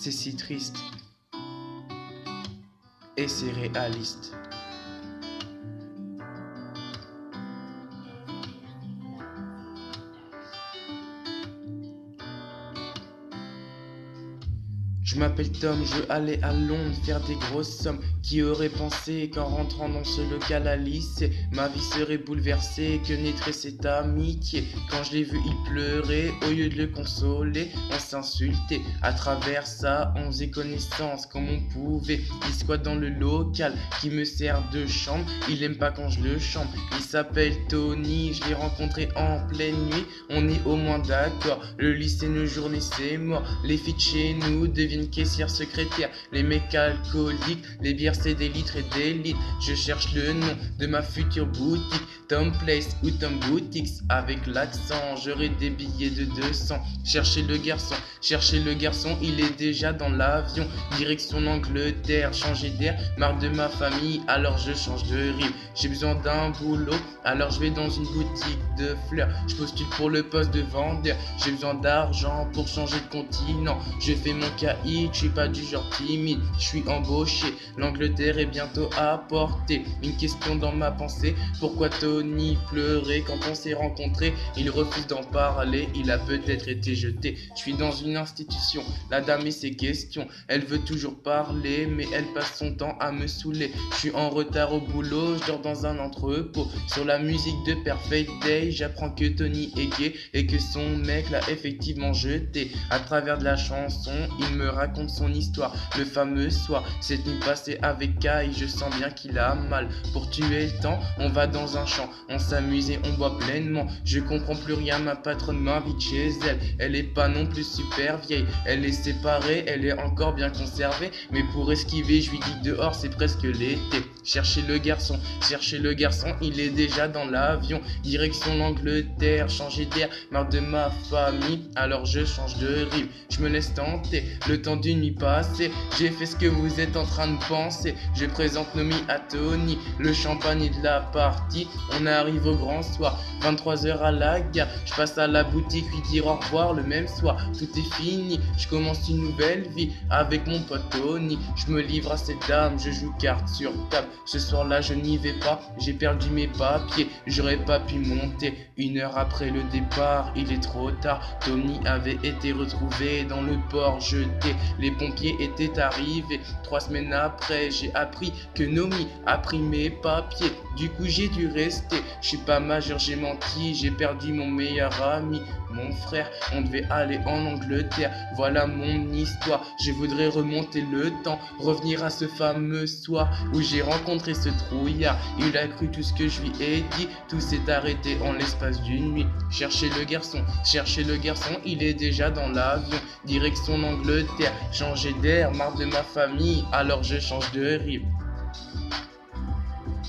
C'est si triste et c'est réaliste. Je m'appelle Tom, je veux aller à Londres faire des grosses sommes. Qui aurait pensé qu'en rentrant dans ce local à lycée, ma vie serait bouleversée, que naîtrait cette amitié. Quand je l'ai vu, il pleurait, au lieu de le consoler, on s'insultait. À travers ça, on faisait connaissance comme on pouvait. Il squatte dans le local qui me sert de chambre. Il aime pas quand je le chante. Il s'appelle Tony, je l'ai rencontré en pleine nuit. On est au moins d'accord, le lycée, nos journées, c'est mort. Les filles de chez nous deviennent caissières, secrétaires. Les mecs alcooliques, les bières c'est des litres et des litres. Je cherche le nom de ma future boutique, Tom Place ou Tom Boutiques. Avec l'accent, j'aurai des billets de 200. Cherchez le garçon, il est déjà dans l'avion. Direction l'Angleterre, changer d'air, marre de ma famille, alors je change de rive. J'ai besoin d'un boulot, alors je vais dans une boutique de fleurs. Je postule pour le poste de vendeur. J'ai besoin d'argent pour changer de continent. Je fais mon caïd, je suis pas du genre timide. Je suis embauché, l'Angleterre est bientôt à portée. Une question dans ma pensée, pourquoi Tony pleurait quand on s'est rencontrés? Il refuse d'en parler, il a peut-être été jeté. Je suis dans une institution, la dame et ses questions. Elle veut toujours parler, mais elle passe son temps à me saouler. Je suis en retard au boulot, je dors dans un entrepôt. Sur la musique de Perfect Day, j'apprends que Tony est gay et que son mec l'a effectivement jeté. À travers de la chanson, il me raconte son histoire. Le fameux soir, cette nuit passée avec Kai, je sens bien qu'il a mal. Pour tuer le temps, on va dans un champ, on s'amuse et on boit pleinement. Je comprends plus rien, ma patronne m'invite chez elle. Elle est pas non plus super vieille, elle est séparée, elle est encore bien conservée. Mais pour esquiver, je lui dis que dehors c'est presque l'été. Cherchez le garçon, il est déjà dans l'avion. Direction l'Angleterre, changer d'air, marre de ma famille, alors je change de rive. Je me laisse tenter, le temps d'une nuit passée. J'ai fait ce que vous êtes en train de penser. Je présente Nomi à Tony, le champagne est de la partie. On arrive au grand soir, 23h à la gare. Je passe à la boutique, lui dire au revoir le même soir. Tout est fini, je commence une nouvelle vie avec mon pote Tony. Je me livre à cette dame, je joue carte sur table. Ce soir-là, je n'y vais pas, j'ai perdu mes papiers. J'aurais pas pu monter. 1 heure après le départ, il est trop tard. Tony avait été retrouvé dans le port jeté. Les pompiers étaient arrivés. 3 semaines après, j'ai appris que Nomi a pris mes papiers. Du coup, j'ai dû rester. Je suis pas majeur, j'ai menti. J'ai perdu mon meilleur ami, mon frère. On devait aller en Angleterre. Voilà mon histoire. Je voudrais remonter le temps, revenir à ce fameux soir où j'ai rencontré ce trouillard. Il a cru tout ce que je lui ai dit. Tout s'est arrêté en l'espace d'une nuit. Cherchez le garçon, il est déjà dans l'avion. Direction l'Angleterre, changer d'air, marre de ma famille, alors je change de rive.